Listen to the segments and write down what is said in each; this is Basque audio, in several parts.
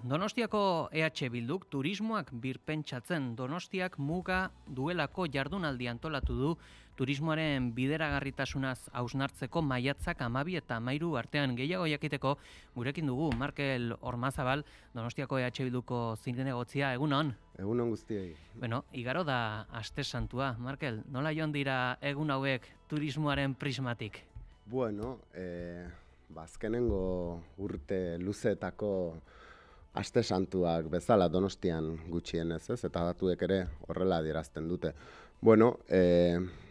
Donostiako EH Bilduk turismoak birpentsatzen Donostiak muga duelako jardunaldi antolatu du turismoaren bideragarritasunaz hausnartzeko maiatzak 12 eta 13 artean. Gehiago jakiteko gurekin dugu Markel Ormazabal, Donostiako EH Bilduko zinegotzia. Egunon? Egunon guztiei. Bueno, igaro da aste santua. Markel, nola joan dira egun hauek turismoaren prismatik? Bueno, azkenengo urte luzeetako aste santuak bezala Donostian gutxienez, ez? Eta datuek ere horrela adierazten dute. Bueno,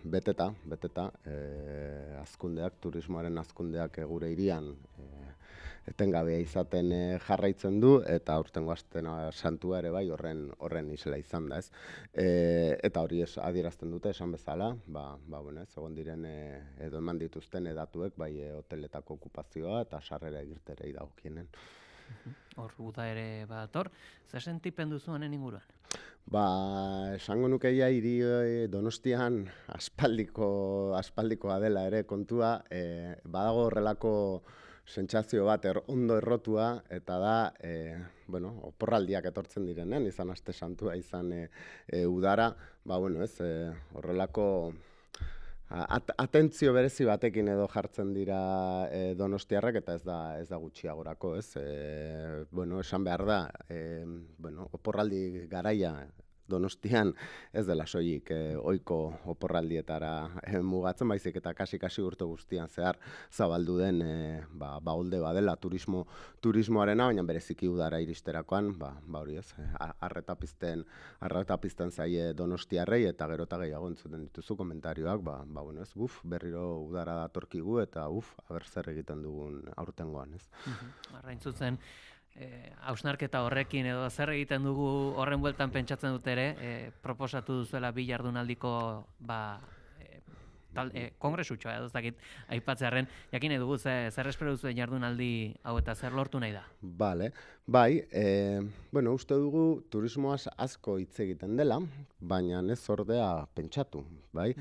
beteta, azkundeak, turismoaren azkundeak gure hirian etengabea izaten jarraitzen du, eta aurtengo aste santua ere bai horren isla izan da, ez? Eta hori adierazten dute esan bezala, bueno, ez, egon diren edo eman dituzten datuek, bai hoteletako okupazioa eta sarrera irterei dagokienen. Hor, uda ere badator, zer sentipen duzu honen inguruan? Esango nukeia hiri Donostian aspaldikoa dela ere kontua, badago horrelako sentsazio bat ondo errotua, eta da, oporraldiak etortzen direnen, izan aste santua, izan udara, bueno, ez, horrelako atentzio berezi batekin edo jartzen dira donostiarrak, eta ez da gutxiagorako, ez? Esan behar da, oporraldi garaia Donostian ez dela soilik ohiko oporraldietara mugatzen, baizik eta kasi urte guztian zehar zabaldu den baholde badela turismoarena, baina bereziki udara iristerakoan, hori ez, arreta pizten zaie donostiarrei, eta gero eta gehiago entzuten dituzu komentarioak, bueno ez, berriro udara datorkigu, eta aber zer egiten dugun aurtengoan, ez. Arrain zuzen, hausnarketa horrekin edo zer egiten dugu horren bueltan pentsatzen dut ere, proposatu duzuela bi jardunaldiko kongresutxoa edo ez dakit aipatzearren, jakin dugu zer espero duzuen jardunaldi hau eta zer lortu nahi da? Bai, uste dugu turismoaz asko hitz egiten dela, baina ez ordea pentsatu, bai?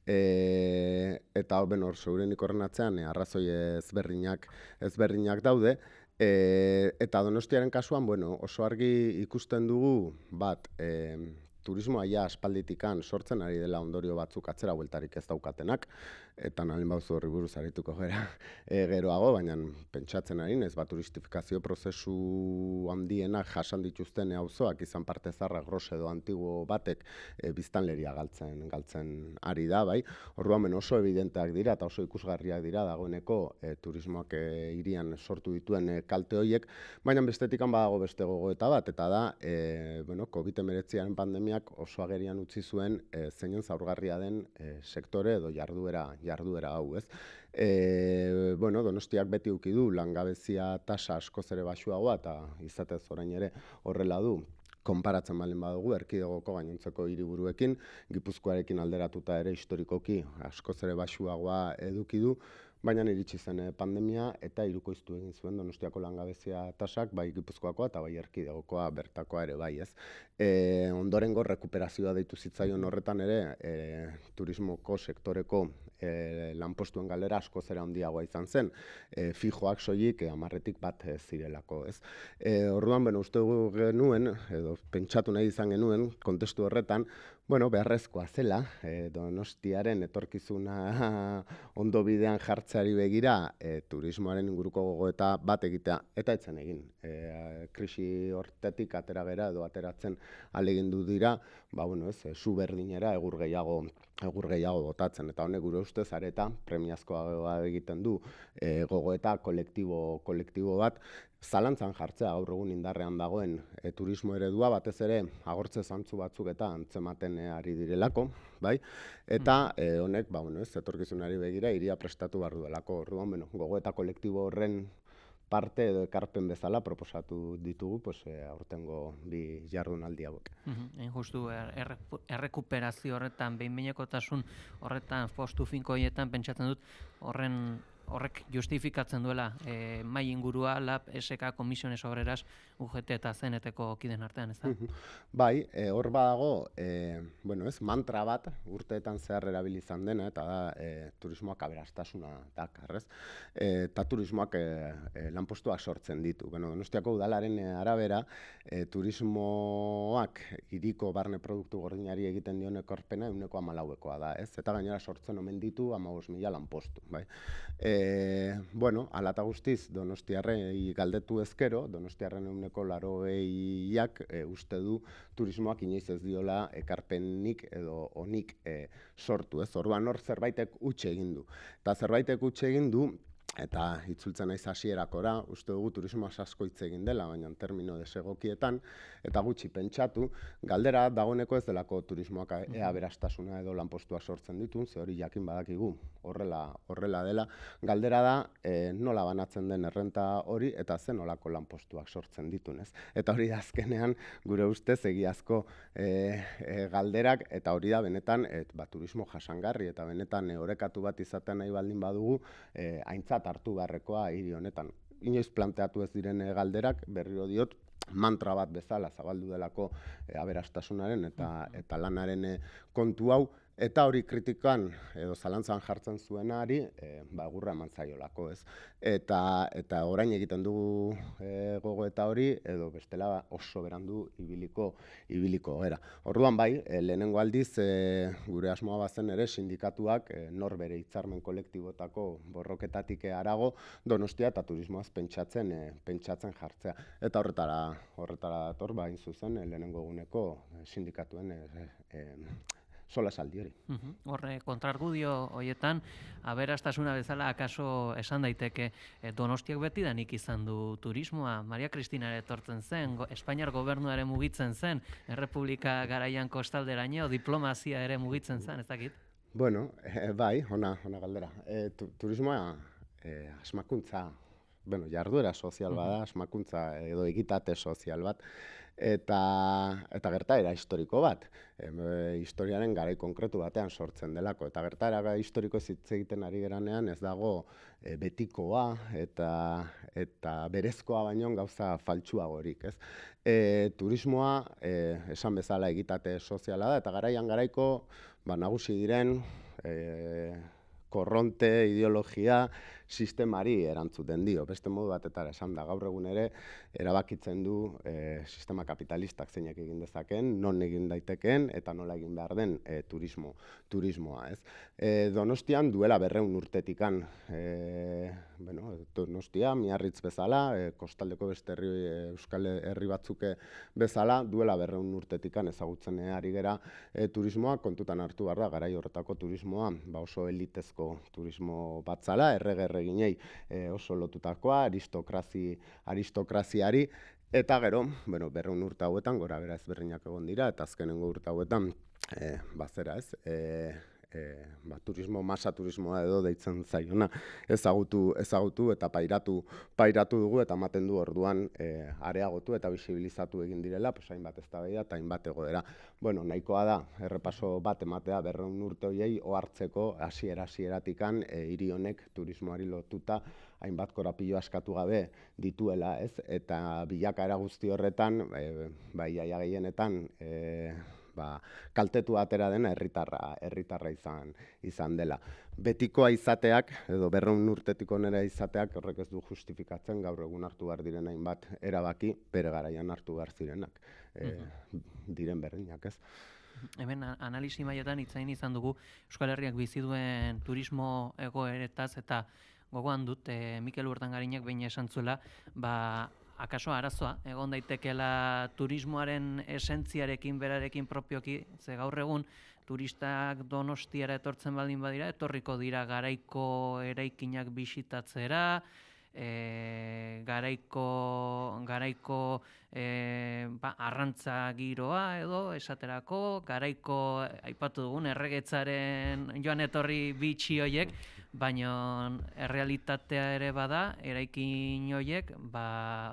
Eta hor segurenik horren atzean arrazoi ezberdinak daude, eta Donostiaren kasuan, oso argi ikusten dugu turismoa ja aspalditikan sortzen ari dela ondorio batzuk atzera bueltarik ez daukatenak, eta nalin bauzu horri buruz arituko geroago, baina pentsatzen ari naiz, turistifikazio prozesu handienak jasan dituzten auzoak izan parte zarra gros edo antiguo batek biztanleria galtzen ari da, bai. Orduan oso evidenteak dira eta oso ikusgarriak dira dagoeneko turismoak hirian sortu dituen kalte horiek, baina bestetikan badago beste gogoeta bat, eta da, COVID-19 pandemiak oso agerian utzi zuen zeinen zaurgarria den sektore edo jarduera hau, ez? Donostiak beti uki du langabezia tasa askoz ere baxuagoa, eta izatez orain ere horrela du, konparatzen baldin badugu erkidegoko gainontzeko hiriburuekin, Gipuzkoarekin alderatuta ere historikoki askoz ere baxuagoa eduki du, baina iritsi zen pandemia eta hirukoiztu egin zuen Donostiako langabezia tasak, bai Gipuzkoakoa eta bai erkidegokoa bertakoa ere bai, ez. Ondorengo rekuperazioa deitu zitzaion horretan ere turismoko sektoreko lanpostuen galera askoz ere handiagoa izan zen, fijoak soilik 10-tik bat zirelako, ez. Orduan, uste genuen, edo pentsatu nahi izan genuen, kontestu horretan, beharrezkoa zela, Donostiaren etorkizuna ondo bidean jartzeari begira, turismoaren inguruko gogoeta bat egitea, eta etzen egin. Krisi hortetik atera gera edo ateratzen ahalegindu dira, zu berdinera egur gehiago botatzen, eta honek gure ustez areta premiazkoa egiten du gogoeta kolektibo bat, zalantzan jartzea gaur egun indarrean dagoen turismo eredua, batez ere agortze zantzu batzuk eta antzematen ari direlako, bai? Eta honek, etorkizunari begira hiria prestatu behar duelako. Orduan, gogoeta kolektibo horren parte edo ekarpen bezala proposatu ditugu aurtengo bi jardunaldi hauek. Justu, errekuperazio horretan, behin-behinekotasun horretan, postu finko horietan pentsatzen dut horren horrek justifikatzen duela mai ingurua, LAB, SK, Comisiones Obreras, UGT eta CNT-ko kiden artean, ez da? Bai, hor badago, mantra bat urteetan zehar erabili izan dena, eta da turismoak aberastasuna dakar, ez? Eta turismoak lanpostuak sortzen ditu. Donostiako udalaren arabera, turismoak hiriko barne produktu gordinari egiten dion ekarpena 14%koa da, ez? Eta gainera sortzen omen ditu 15.000 lanpostu, bai? Hala eta guztiz, donostiarrei galdetu ezkero, donostiarren 80%ak uste du turismoak inoiz ez diola ekarpenik edo onik sortu, ez? Orduan hor zerbaitek huts egin du. Eta zerbaitek huts egin du, eta itzultzen naiz hasierakora, uste dugu turismoaz asko hitz egin dela, baina termino desegokietan, eta gutxi pentsatu, galdera dagoeneko ez delako turismoak aberastasuna edo lanpostua sortzen ditun, ze hori jakin badakigu horrela dela. Galdera da nola banatzen den errenta hori eta zen nolako lanpostuak sortzen ditun, ez? Eta hori da azkenean gure ustez egiazko galderak, eta hori da benetan turismo jasangarri eta benetan orekatu bat izaten nahi baldin badugu aintzat hartu beharrekoa hiri honetan. Inoiz planteatu ez diren galderak, berriro diot, mantra bat bezala zabaldu delako aberastasunaren eta lanaren kontu hau, eta hori kritikan edo zalantzan jartzen zuenari egurra eman zaiolako, ez? Eta orain egiten dugu gogoeta hori, edo bestela oso berandu ibiliko gara. Orduan bai, lehenengo aldiz gure asmoa bazen ere sindikatuak norbere hitzarmen kolektibotako borroketatik harago Donostia eta turismoaz pentsatzen jartzea. Eta horretara dator, hain zuzen, lehenengo eguneko sindikatuen solasaldi hori. Horre, kontrargudio horietan, aberastasuna bezala akaso esan daiteke Donostiak betidanik izan du turismoa. Maria Cristina etortzen zen, Espainiar gobernuaren mugitzen zen, Errepublika garaian kostalderaino, diplomazia ere mugitzen zen, ez dakit? Bueno, bai, ona galdera. Turismoa asmakuntza, jarduera sozial bada, asmakuntza edo egitate sozial bat, eta gertaera historiko bat. Historiaren garai konkretu batean sortzen delako. Eta gertaera historiko hitz egiten ari geranean ez dago betikoa eta berezkoa baino gauza faltsuagorik, ez? Turismoa, esan bezala egitate soziala da, eta garaiko nagusi diren korronte, ideologia, sistemari erantzuten dio. Beste modu batetara esan da, gaur egun ere erabakitzen du sistema kapitalistak zeinek egin dezaken, non egin daitekeen eta nola egin behar den turismoa, ez? Donostian duela 200 urtetikan, Donostia, Miarritz bezala, kostaldeko beste euskal herri batzuk bezala, duela 200 urtetikan ezagutzen ari gera turismoa, kontutan hartu behar da, garai horretako turismoa, oso elitezko turismo bat zala, erreginei oso lotutakoa, aristokraziari, eta gero, 200 urte hauetan, gora bera ezberdinak egon dira, eta azkenengo urte hauetan, bazera ez, masa turismoa edo deitzen zaiona ezagutu eta pairatu dugu, eta ematen du orduan areagotu eta bisibilizatu egin direla, hainbat eztabaida eta hainbat egoera. Nahikoa da, errepaso bat ematea 200 urte horiei ohartzeko hasiera-hasieratikan hiri honek turismoari lotuta hainbat korapilo askatu gabe dituela, ez? Eta bilakaera guzti horretan, iaia gehienetan, kaltetu atera dena herritarra izan dela. Betikoa izateak, edo 200 urtetik onera izateak, horrek ez du justifikatzen gaur egun hartu behar diren hainbat erabaki, bere garaian hartu behar zirenak, diren berdinak, ez? Hemen analisi mailetan hitzain izan dugu Euskal Herriak bizi duen turismo egoeretaz, eta gogoan dut Mikel Urtangarinak behin esan zuela, akaso arazoa, egon daitekeela turismoaren esentziarekin, berarekin propioki, ze gaur egun turistak Donostiara etortzen baldin badira, etorriko dira garaiko eraikinak bisitatzera, garaiko arrantza giroa edo esaterako, garaiko aipatu dugun erregetzaren joan etorri bitxi horiek, baina errealitatea ere bada, eraikin horiek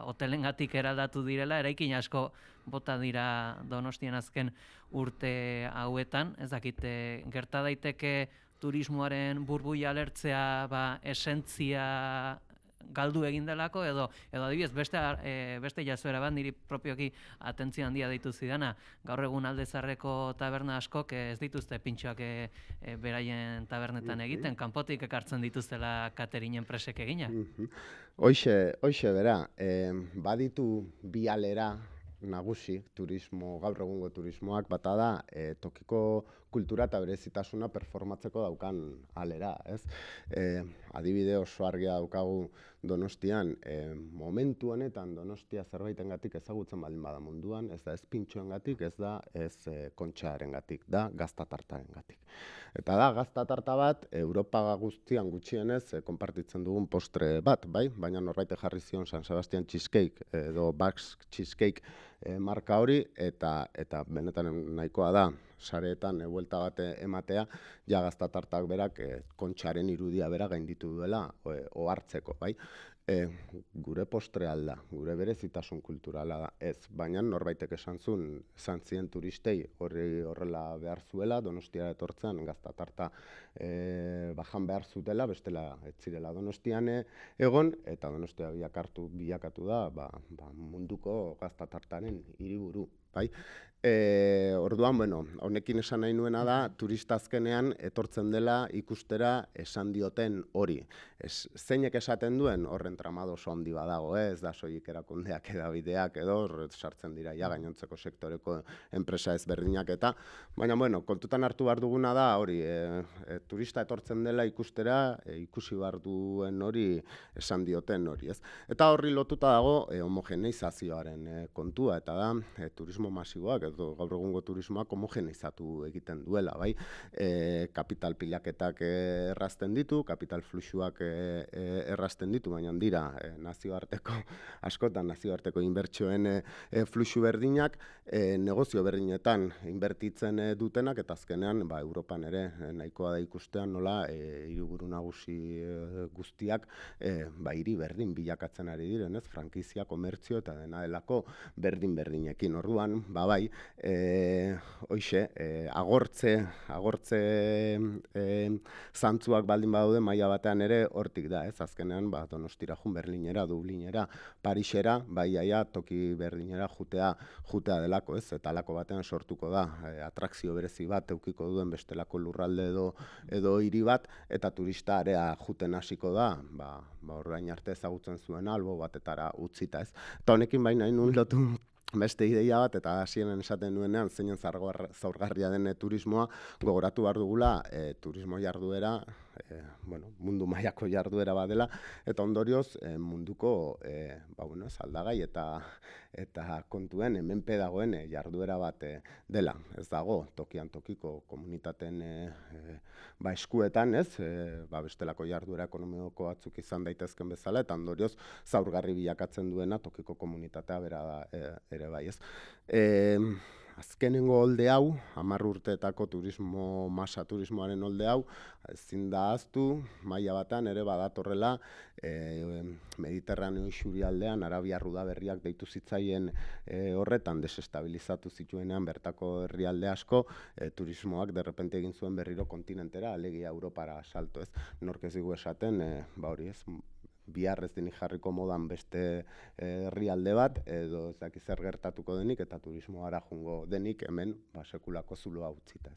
hotelengatik eraldatu direla, eraikin asko bota dira Donostian azken urte hauetan, ez dakit, gerta daiteke turismoaren burbuila alertzea esentzia galdu egin delako, edo adibidez beste jazuera bat niri propioki atentzio handia deitu zidana. Gaur egun Alde Zaharreko taberna askok ez dituzte pintxoak beraien tabernetan egiten, kanpotik ekartzen dituztela catering enpresek egina. Hoxe bera, baditu bi alera nagusi gaur egungo turismoak, bata da tokiko kultura eta berezitasuna performatzeko daukan alera, ez? Adibide oso argia daukagu Donostian, momentu honetan Donostia zerbaitengatik ezagutzen baldin bada munduan, ez da ez pintxoengatik, ez da ez kontxarengatik, da gaztatartarengatik. Eta da gaztatarta bat Europa guztian gutxienez konpartitzen dugun postre bat, bai? Baina norbaitek jarri zion San Sebastian Cheesecake edo Basque Cheesecake marka hori, eta benetan nahikoa da sareetan buelta bat ematea, ja gaztatartak berak kontxaren irudia bera gainditu duela ohartzeko, bai? Gure postre alda, gure berezitasun kulturala da, ez, baina norbaitek esan zien turistei horrela behar zuela, Donostiara etortzean gaztatarta bajan behar zutela, bestela ez zirela Donostian egon, eta Donostia bilakatu da munduko gaztatartaren hiriburu, bai? Orduan, honekin esan nahi nuena da, turista azkenean etortzen dela ikustera esan dioten hori. Zeinek esaten duen horren tramado oso handi badago, ez da soilik erakundeak edabideak edo sartzen dira gainontzeko sektoreko enpresa ezberdinak eta, baina kontutan hartu behar duguna da hori, turista etortzen dela ikustera, ikusi behar duen hori esan dioten hori, ez? Eta horri lotuta dago homogeneizazioaren kontua, eta da turismo masiboak edo gaur egungo turismoak homogeneizatu egiten duela, bai? Kapital pilaketak errazten ditu, kapital fluxuak errazten ditu, baina dira askotan nazioarteko inbertsioen fluxu berdinak, negozio berdinetan inbertitzen dutenak, eta azkenean Europan ere nahikoa da ikustean nola hiriburu nagusi guztiak hiri berdin bilakatzen ari diren, ez? Frankizia, komertzio eta dena delako berdin-berdinekin. Orduan, bai, hoxe, agortze zantzuak baldin badaude maila batean ere hortik da, ez? Azkenean, Donostira jun, Berlinera, Dublinera, Parisera, toki berdinera jutea delako, ez? Eta alako batean sortuko da, atrakzio berezi bat eukiko duen bestelako lurralde edo hiri bat, eta turista area juten hasiko da, orain arte ezagutzen zuen albo batetara utzita, ez? Eta honekin baina nahi lotu beste ideia bat, eta hasieran esaten nuenean zeinen zaurgarria den turismoa, gogoratu behar dugula turismo jarduera, mundu mailako jarduera bat dela, eta ondorioz munduko aldagai eta kontuen hemenpe dagoen jarduera bat dela. Ez dago tokian tokiko komunitateen eskuetan, ez? Bestelako jarduera ekonomiko batzuk izan daitezken bezala, eta ondorioz zaurgarri bilakatzen duena tokiko komunitatea bera ere bai, ez? Azkenengo holde hau, 10 urteetako turismoaren holde hau, ezin da ahaztu, maila batean ere badatorrela Mediterraneo isurialdean Arabiar Udaberriak deitu zitzaien horretan desestabilizatu zituenean bertako herrialde asko, turismoak derrepente egin zuen berriro kontinentera, alegia Europara salto, ez? Nork ez digu esaten, hori ez, bihar ez denik jarriko modan beste herrialde bat, edo ez dakiz zer gertatuko denik, eta turismoara joango denik hemen sekulako zuloa utzita.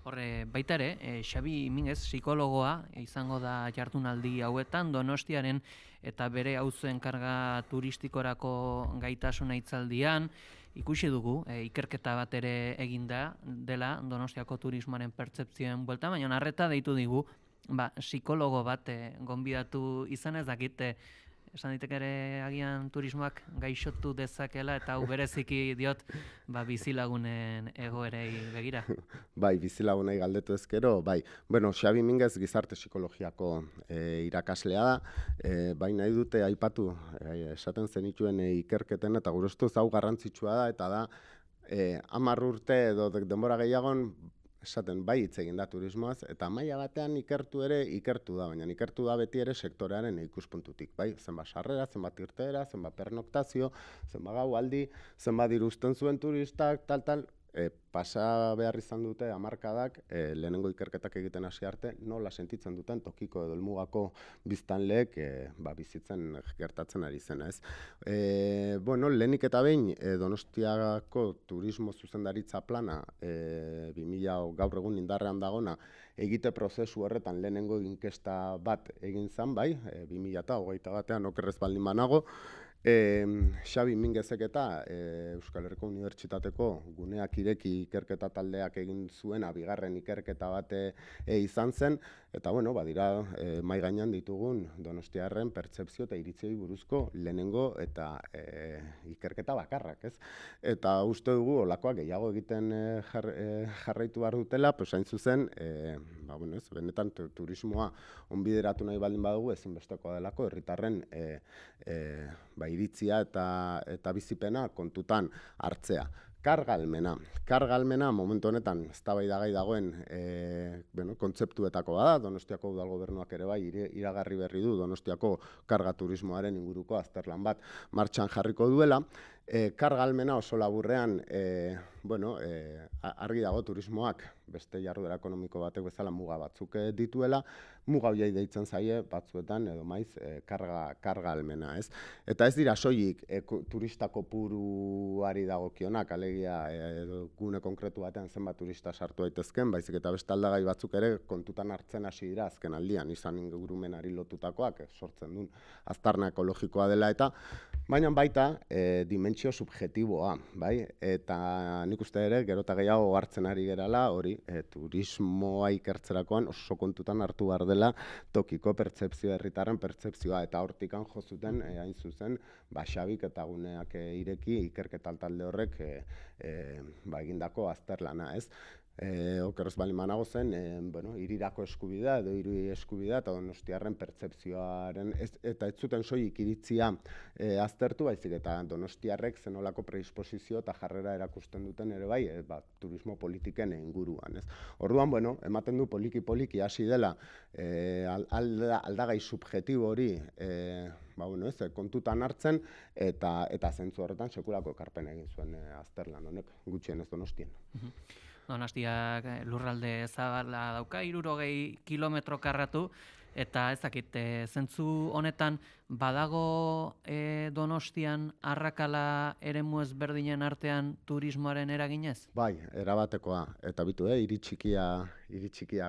Horre, baita ere, Xabi Minguez, psikologoa, izango da jardunaldi hauetan, Donostiaren eta bere auzoen karga turistikorako gaitasuna hitzaldian, ikusi dugu, ikerketa bat ere eginda dela Donostiako turismoaren pertzepzioen buelta, baina arreta deitu digu, psikologo bat gonbidatu izan ez dakit, esan ditek ere agian turismoak gaixotu dezakela, eta hau bereziki diot bizilagunen egoerei begira. Bai, bizilagunei galdetu ezkero, bai. Xabi Minguez gizarte psikologiako irakaslea da, bai nahi dute aipatu, esaten zenituen ikerketen, eta gure ustez hau garrantzitsua da, eta da 10 urte edo denbora gehiagon, esaten bai hitz egin da turismoaz, eta maila batean ikertu da, baina ikertu da beti ere sektorearen ikuspuntutik, bai? Zenbat sarrera, zenbat irteera, zenbat pernoktazio, zenbat gau aldi, zenbat diru uzten zuen turistak, tal, pasa behar izan dute hamarkadak lehenengo ikerketak egiten hasi arte nola sentitzen duten tokiko edo helmugako biztanleek bizitzen gertatzen ari zena, ez. Lehenik eta behin Donostiako turismo zuzendaritza plana 2000 gaur egun indarrean dagona egite prozesu horretan lehenengo inkesta bat egin zen, bai, 2021 okerrez baldin banago, Xabi Mingezek eta Euskal Herriko Unibertsitateko guneak ireki ikerketa taldeak egin zuena bigarren ikerketa bat izan zen, eta badira mahai gainean ditugun donostiarren pertzepzio eta iritziei buruzko lehenengo eta ikerketa bakarrak, ez? Eta uste dugu olakoak gehiago egiten jarraitu behar dutela, hain zuzen, benetan turismoa onbideratu nahi baldin badugu ezinbestekoa delako herritarren iritzia eta bizipena kontutan hartzea. Karga-ahalmena momentu honetan eztabaidagai dagoen kontzeptuetako da, Donostiako Udal Gobernuak ere bai iragarri berri du Donostiako karga turismoaren inguruko azterlan bat martxan jarriko duela. Karga-ahalmena oso laburrean, argi dago turismoak beste jarduera ekonomiko batek bezala muga batzuk dituela, muga horiei deitzen zaie batzuetan edo maiz karga-ahalmena, ez? Eta ez dira soilik turista kopuruari dagokionak, alegia gune konkretu batean zenbat turista sartu daitezken, baizik eta beste aldagai batzuk ere kontutan hartzen hasi dira azken aldian, izan ingurumenari lotutakoak, sortzen duen aztarna ekologikoa dela eta, baina baita dimentsio subjektiboa, bai? Eta nik uste ere, gero eta gehiago hartzen ari gerala, hori, turismoa ikertzerakoan oso kontutan hartu behar dela tokiko pertzepzioa, herritarren pertzepzioa, eta hortikan jo zuten, hain zuzen, Xabik eta guneak ireki ikerketa talde horrek egindako azterlana, ez? Okerrez baldin banago zen, hirirako eskubidea edo hiri eskubidea eta donostiarren pertzepzioaren, eta ez zuten soilik iritzia aztertu, baizik eta donostiarrek zenolako predisposizio eta jarrera erakusten duten ere bai, turismo politiken inguruan, ez? Orduan, ematen du poliki-poliki hasi dela aldagai subjektibo hori kontutan hartzen, eta zentzu horretan sekulako ekarpen egin zuen azterlan honek, gutxienez Donostien. Donostiak lurralde zabala dauka, 60 kilometro karratu, eta ezakit, zentzu honetan badago Donostian arrakala eremu ezberdinen artean turismoaren eraginez? Bai, erabatekoa, eta bitu, hiri txikia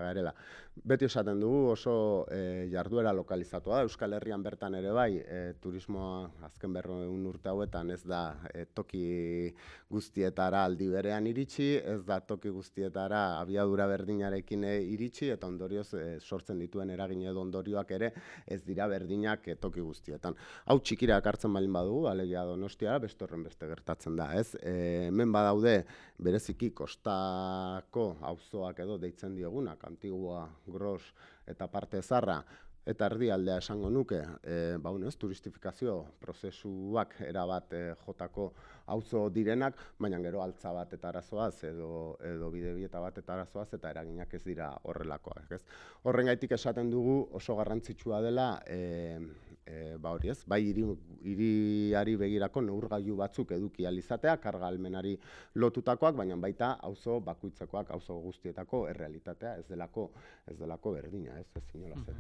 garela. Beti esaten dugu oso jarduera lokalizatua da, Euskal Herrian bertan ere bai, turismoa azken 100 urte hauetan ez da toki guztietara aldi berean iritsi, ez da toki guztietara abiadura berdinarekin iritsi, eta ondorioz sortzen dituen eragin edo ondorioak ere ez dira berdinak toki guztietan. Hau txikira ekartzen baldin badugu, alegia Donostia, beste horren beste gertatzen da, ez? Hemen badaude bereziki kostako auzoak edo deitzen diegunak, Antigua, Gros eta parte zarra, eta erdialdea esango nuke, turistifikazio prozesuak erabat jotako auzo direnak, baina gero altza bat eta arazoaz edo bidebieta bat eta arazoaz eta eraginak ez dira horrelakoak, ez? Horrengaitik esaten dugu oso garrantzitsua dela bai hiriari begirako neurgailu batzuk eduki ahal izatea, karga-ahalmenari lotutakoak, baina baita auzo bakoitzekoak, auzo guztietako errealitatea ez delako berdina, ez inolaz ere.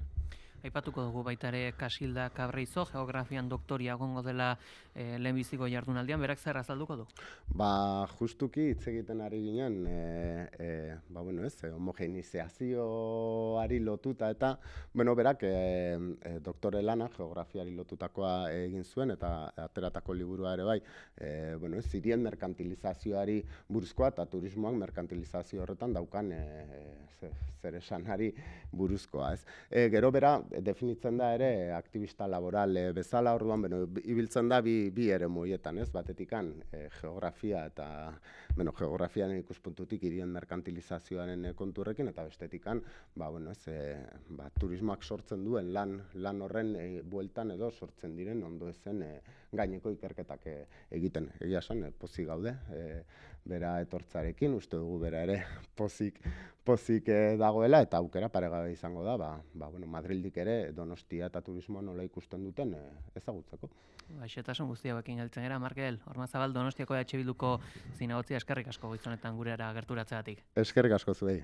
Aipatuko dugu baita ere Kasilda Kabreizo, geografian doktoria egongo dela lehenbiziko jardunaldian, berak zer azalduko du? Justuki hitz egiten ari ginen, homogenizazioari lotuta eta, berak doktore lana geografiari lotutakoa egin zuen eta ateratako liburua ere bai, hirien merkantilizazioari buruzkoa eta turismoak merkantilizazio horretan daukan zer esanari buruzkoa, ez? Gero bera definitzen da ere aktivista laboral bezala, orduan ibiltzen da bi eremu horietan, ez? Batetikan geografia eta geografiaren ikuspuntutik hirien merkantilizazioaren konturrekin eta bestetikan turismoak sortzen duen lan horren bueltan edo sortzen diren ondo ezen gaineko ikerketak egiten. Egia esan, pozik gaude, bera etortzarekin, uste dugu bera ere pozik dagoela eta aukera paregabe izango da, Madrildik ere Donostia eta turismoa nola ikusten duten ezagutzeko. Xehetasun guzti hauekin heltzen gara. Markel, Ormazabal Donostiako EH Bilduko zinegotzia eskerrik asko goiz honetan gurera gerturatzeagatik. Eskerrik asko zuei.